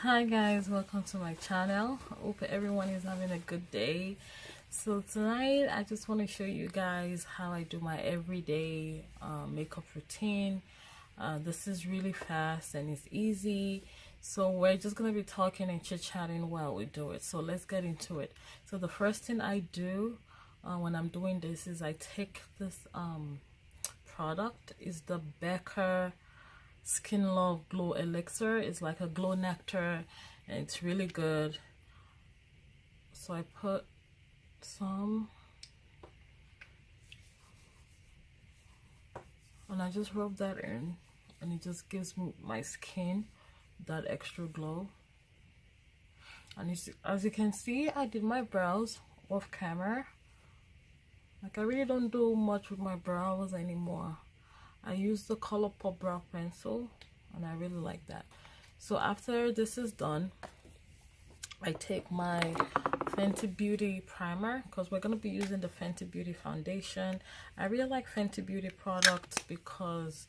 Hi guys, welcome to my channel. I hope everyone is having a good day. So tonight I just want to show you guys how I do my everyday makeup routine. This is really fast and it's easy, so we're just going to be talking and chit-chatting while we do it. So let's get into it. So the first thing I do when I'm doing this is I take this product. Is the Becca Skin Love Glow Elixir. It's like a glow nectar and it's really good. So I put some and I just rub that in, and it just gives my skin that extra glow. And as you can see, I did my brows off camera. Like, I really don't do much with my brows anymore. I use the Colourpop brow pencil and I really like that. So after this is done, I take my Fenty Beauty primer, because we're going to be using the Fenty Beauty foundation. I really like Fenty Beauty products because,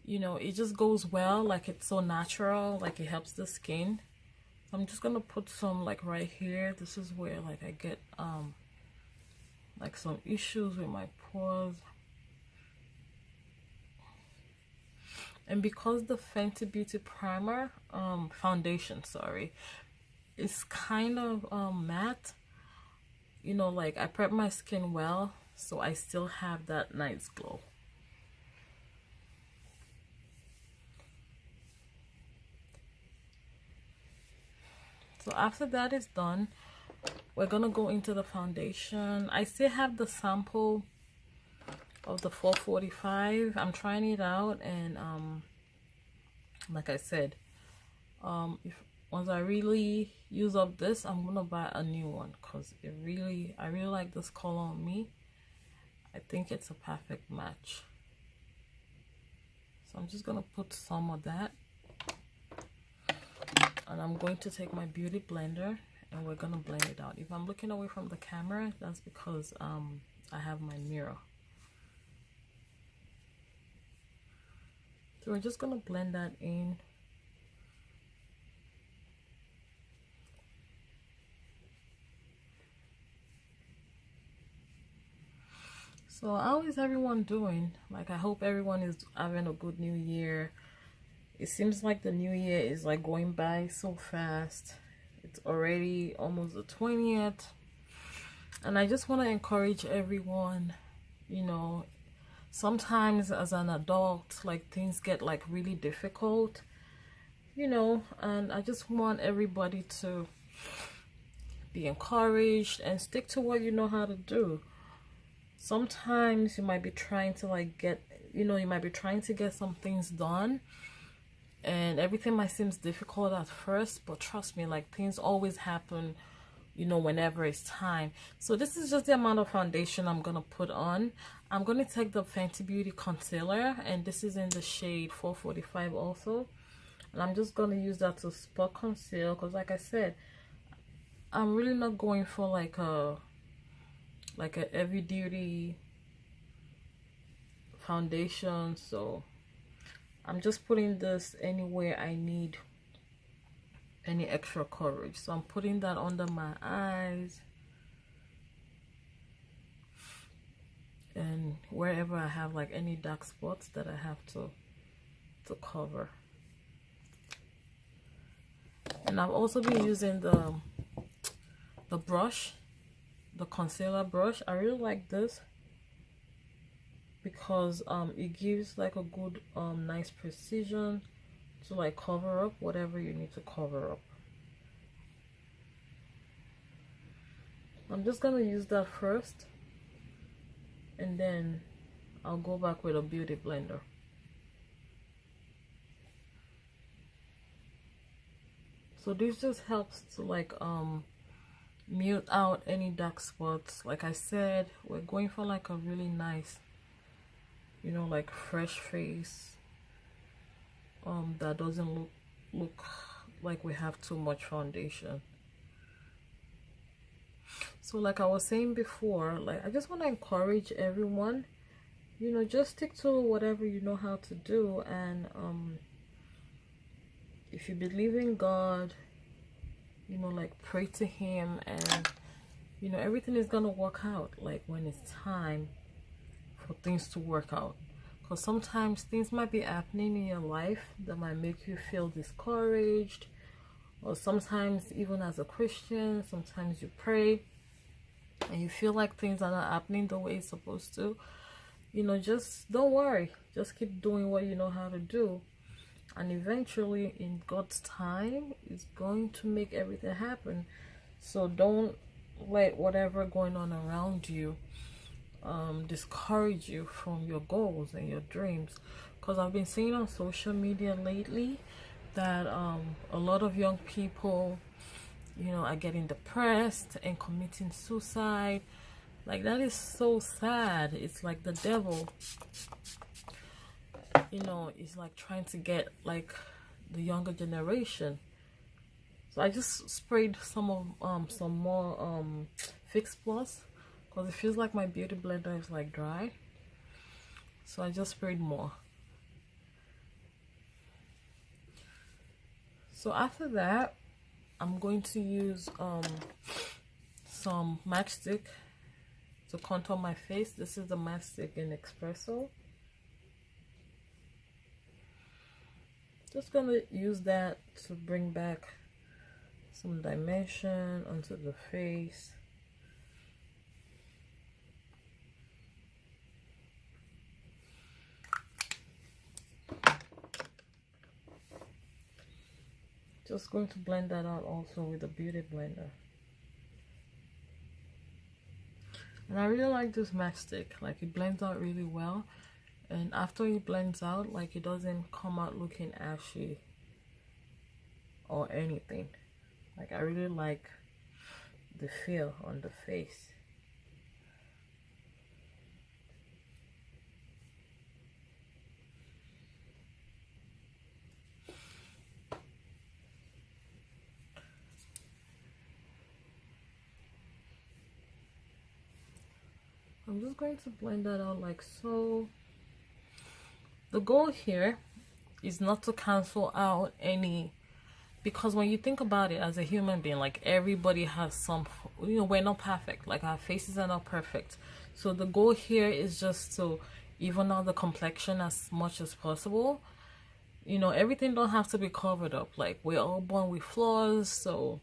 you know, it just goes well. Like, it's so natural, like it helps the skin. So I'm just going to put some like right here. This is where like I get like some issues with my pores. And because the Fenty Beauty primer foundation, sorry, is kind of matte, you know, like I prep my skin well, so I still have that nice glow. So after that is done, we're gonna go into the foundation. I still have the sample of the 445. I'm trying it out, and like I said, if once I really use up this, I'm gonna buy a new one, because I really like this color on me. I think it's a perfect match. So I'm just gonna put some of that, and I'm going to take my beauty blender and we're gonna blend it out. If I'm looking away from the camera, that's because I have my mirror. So we're just gonna blend that in. So how is everyone doing? Like, I hope everyone is having a good new year. It seems like the new year is like going by so fast. It's already almost the 20th. And I just want to encourage everyone, you know, sometimes as an adult, like, things get like really difficult, you know, and I just want everybody to be encouraged and stick to what you know how to do. Sometimes you might be trying to like get, you know, you might be trying to get some things done, and everything might seem difficult at first, but trust me, like, things always happen, you know, whenever it's time. So this is just the amount of foundation I'm gonna put on. I'm gonna take the Fenty Beauty concealer, and this is in the shade 445 also, and I'm just gonna use that to spot conceal, because like I said, I'm really not going for like a heavy duty foundation. So I'm just putting this anywhere I need any extra coverage. So I'm putting that under my eyes and wherever I have like any dark spots that I have to cover. And I've also been using the brush, the concealer brush. I really like this because it gives like a good nice precision to like cover up whatever you need to cover up. I'm just gonna use that first, and then I'll go back with a beauty blender. So this just helps to like mute out any dark spots. Like I said, we're going for like a really nice, you know, like fresh face that doesn't look like we have too much foundation. So like I was saying before, like, I just want to encourage everyone, you know, just stick to whatever you know how to do, and if you believe in God, you know, like pray to him, and you know, everything is gonna work out like when it's time for things to work out. Because sometimes things might be happening in your life that might make you feel discouraged, or sometimes even as a Christian, sometimes you pray and you feel like things are not happening the way it's supposed to. You know, just don't worry, just keep doing what you know how to do, and eventually in God's time is going to make everything happen. So don't let whatever going on around you discourage you from your goals and your dreams. Because I've been seeing on social media lately that a lot of young people, you know, are getting depressed and committing suicide. Like, that is so sad. It's like the devil, you know, is like trying to get like the younger generation. So I just sprayed some more Fix Plus, because it feels like my beauty blender is like dry. So I just sprayed more. So after that, I'm going to use some matchstick to contour my face. This is the matchstick in Espresso. Just gonna use that to bring back some dimension onto the face. Just going to blend that out also with a beauty blender. And I really like this matchstick. Like, it blends out really well, and after it blends out, like, it doesn't come out looking ashy or anything. Like, I really like the feel on the face. I'm just going to blend that out like so. The goal here is not to cancel out any, because when you think about it as a human being, like, everybody has some, you know, we're not perfect. Like, our faces are not perfect. So the goal here is just to even out the complexion as much as possible. You know, everything don't have to be covered up. Like, we're all born with flaws, so,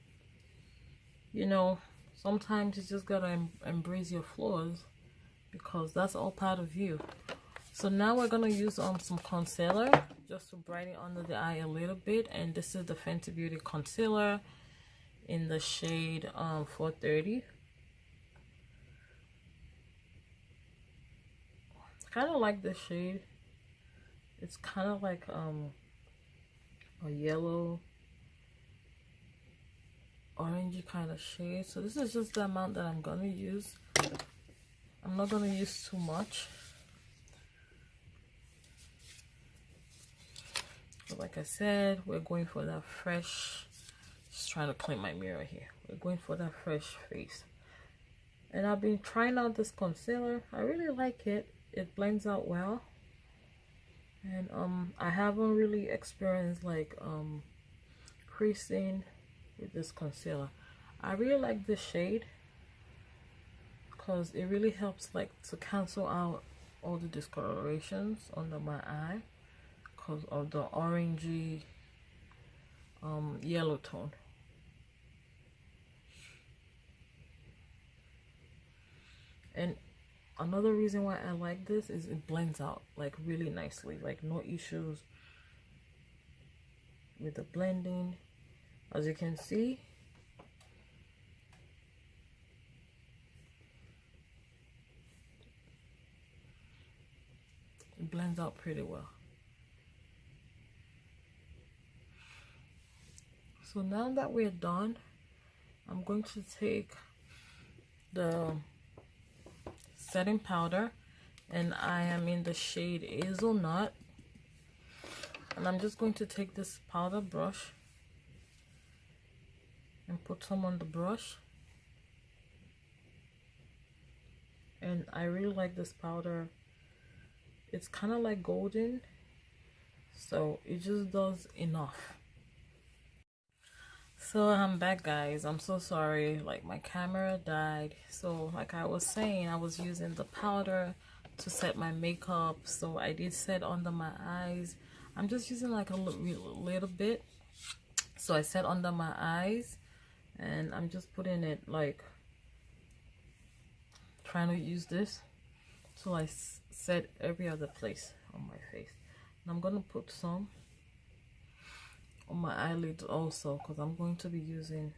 you know, sometimes you just gotta embrace your flaws, because that's all part of you. So now we're gonna use some concealer just to brighten under the eye a little bit, and this is the Fenty Beauty concealer in the shade 430. Kind of like this shade. It's kind of like a yellow orangey kind of shade. So this is just the amount that I'm gonna use. I'm not gonna use too much. But like I said, we're going for that fresh, just trying to clean my mirror here. We're going for that fresh face. And I've been trying out this concealer. I really like it. It blends out well. And I haven't really experienced like creasing with this concealer. I really like this shade because it really helps like to cancel out all the discolorations under my eye because of the orangey yellow tone. And another reason why I like this is it blends out like really nicely, like no issues with the blending. As you can see, it blends out pretty well. So now that we're done, I'm going to take the setting powder, and I am in the shade Hazelnut, and I'm just going to take this powder brush and put some on the brush. And I really like this powder. It's kind of like golden, so it just does enough. So I'm back, guys. I'm so sorry, like my camera died. So like I was saying, I was using the powder to set my makeup. So I did set under my eyes. I'm just using like a little bit. So I set under my eyes, and I'm just putting it, like trying to use this so I set every other place on my face. And I'm gonna put some on my eyelids also, because I'm going to be using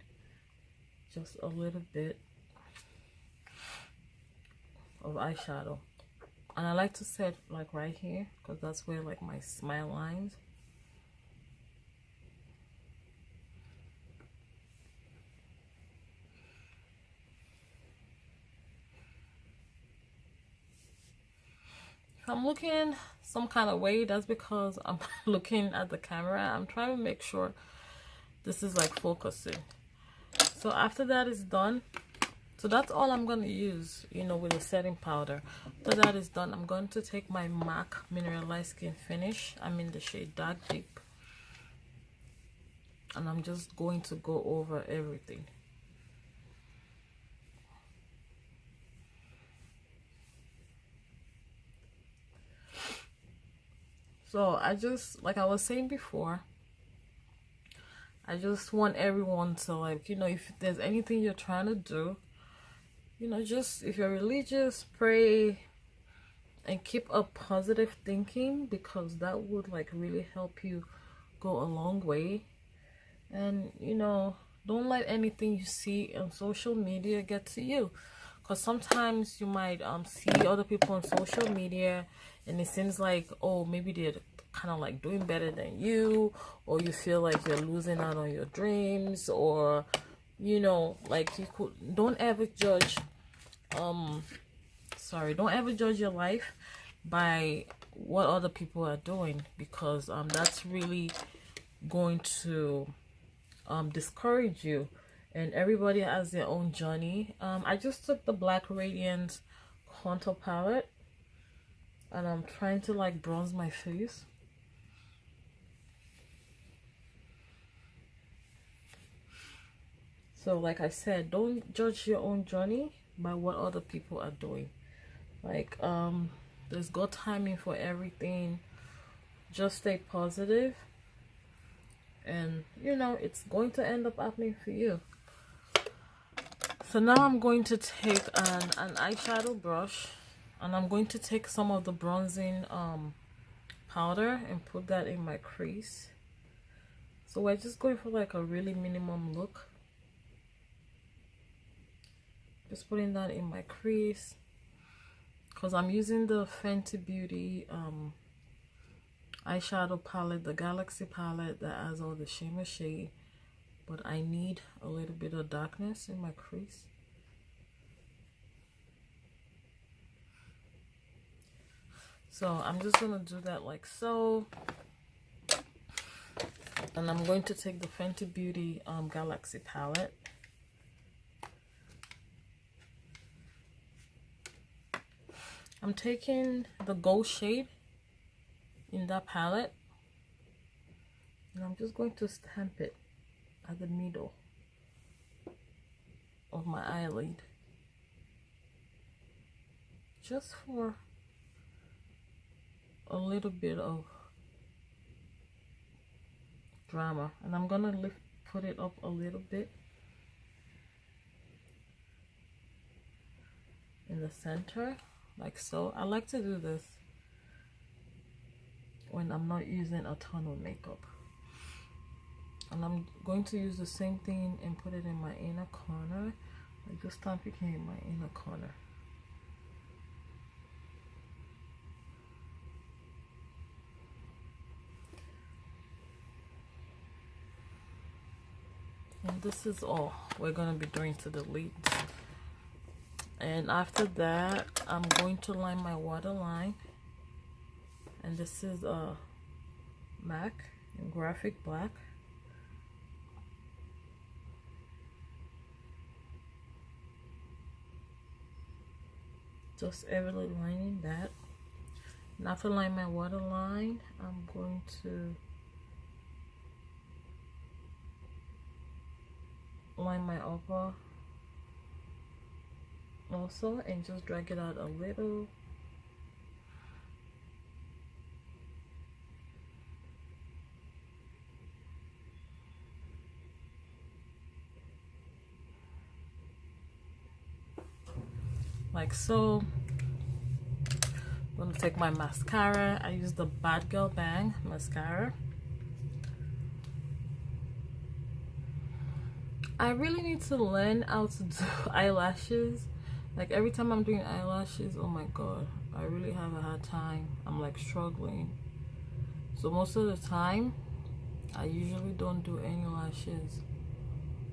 just a little bit of eyeshadow. And I like to set like right here, because that's where like my smile lines. If I'm looking some kind of way, that's because I'm looking at the camera. I'm trying to make sure this is like focusing. So after that is done, so that's all I'm going to use, you know, with the setting powder. After that is done, I'm going to take my MAC Mineralized Skin Finish. I'm in the shade Dark Deep. And I'm just going to go over everything. So I just, like I was saying before, I just want everyone to, like, you know, if there's anything you're trying to do, you know, just if you're religious, pray and keep a positive thinking, because that would like really help you go a long way. And you know, don't let anything you see on social media get to you, because sometimes you might see other people on social media and it seems like, oh, maybe they're kind of like doing better than you, or you feel like you're losing out on your dreams, or you know, like don't ever judge don't ever judge your life by what other people are doing, because that's really going to discourage you. And everybody has their own journey. I just took the Black Radiance contour palette, and I'm trying to like bronze my face. So like I said, don't judge your own journey by what other people are doing. Like there's God timing for everything. Just stay positive, and you know, it's going to end up happening for you. So now I'm going to take an eyeshadow brush, and I'm going to take some of the bronzing powder and put that in my crease. So we're just going for like a really minimum look. Just putting that in my crease, because I'm using the Fenty Beauty eyeshadow palette, the Galaxy palette that has all the shimmer shade, but I need a little bit of darkness in my crease. So I'm just gonna do that like so, and I'm going to take the Fenty Beauty Galaxy palette. I'm taking the gold shade in that palette, and I'm just going to stamp it at the middle of my eyelid, just for a little bit of drama. And I'm gonna put it up a little bit in the center, like so. I like to do this when I'm not using a ton of makeup. And I'm going to use the same thing and put it in my inner corner. Like just stamp it here in my inner corner. And this is all we're going to be doing to the lids. And after that, I'm going to line my waterline. And this is a MAC in Graphic Black. Just heavily lining that. And after lining my waterline, I'm going to line my upper also and just drag it out a little. Like so. I'm gonna take my mascara. I use the Bad Girl Bang mascara. I really need to learn how to do eyelashes. Like every time I'm doing eyelashes, oh my god, I really have a hard time. I'm like struggling. So most of the time, I usually don't do any lashes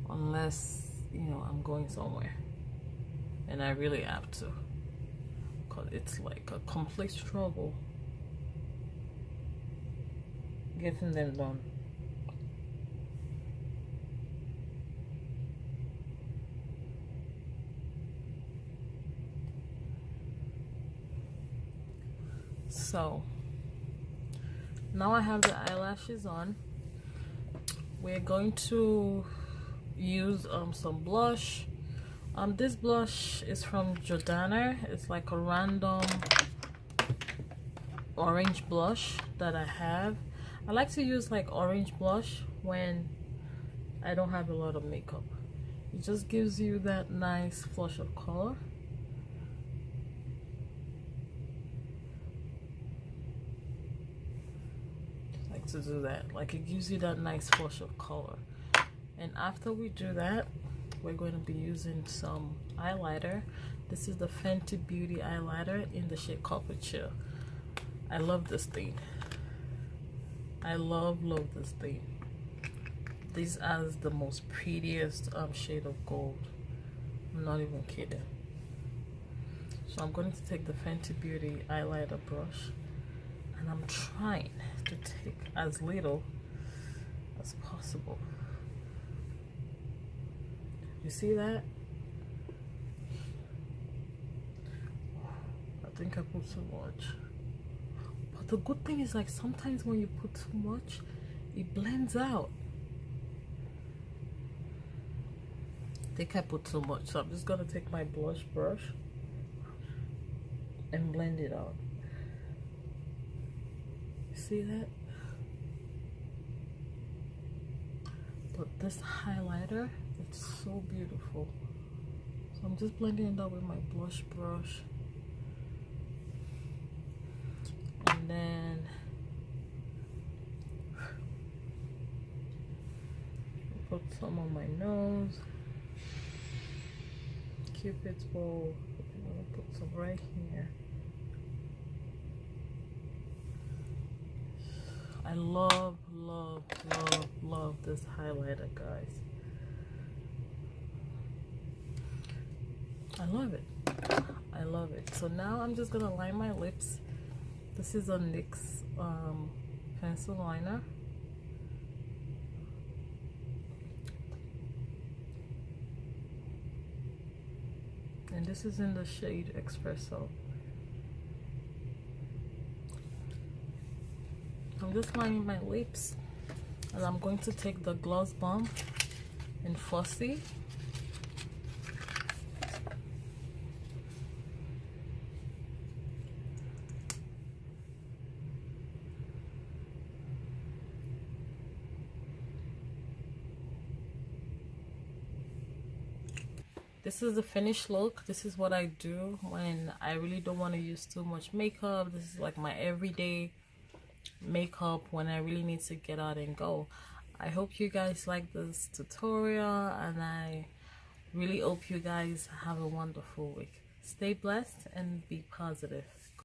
unless, you know, I'm going somewhere. And I really have to. Because it's like a complete struggle getting them done. So now I have the eyelashes on. We're going to use some blush. This blush is from Jordana. It's like a random orange blush that I have. I like to use like orange blush when I don't have a lot of makeup. It just gives you that nice flush of color. To do that, like it gives you that nice flush of color. And after we do that, we're going to be using some highlighter. This is the Fenty Beauty highlighter in the shade Copper Chill. I love this thing. I love this thing. This has the most prettiest shade of gold. I'm not even kidding. So I'm going to take the Fenty Beauty highlighter brush, and I'm trying to take as little as possible. You see that? I think I put too much. But the good thing is, like, sometimes when you put too much, it blends out. I think I put too much, so I'm just gonna take my blush brush and blend it out. See that? But this highlighter, it's so beautiful. So I'm just blending it out with my blush brush, and then put some on my nose. Cupid's bow. I'm gonna put some right here. I love this highlighter, guys. I love it. I love it. So now I'm just gonna line my lips. This is a NYX pencil liner. And this is in the shade Espresso. I'm just lining my lips, and I'm going to take the Gloss Bomb in Fussy. This is the finished look. This is what I do when I really don't want to use too much makeup. This is like my everyday makeup when I really need to get out and go. I hope you guys like this tutorial, and I really hope you guys have a wonderful week. Stay blessed and be positive.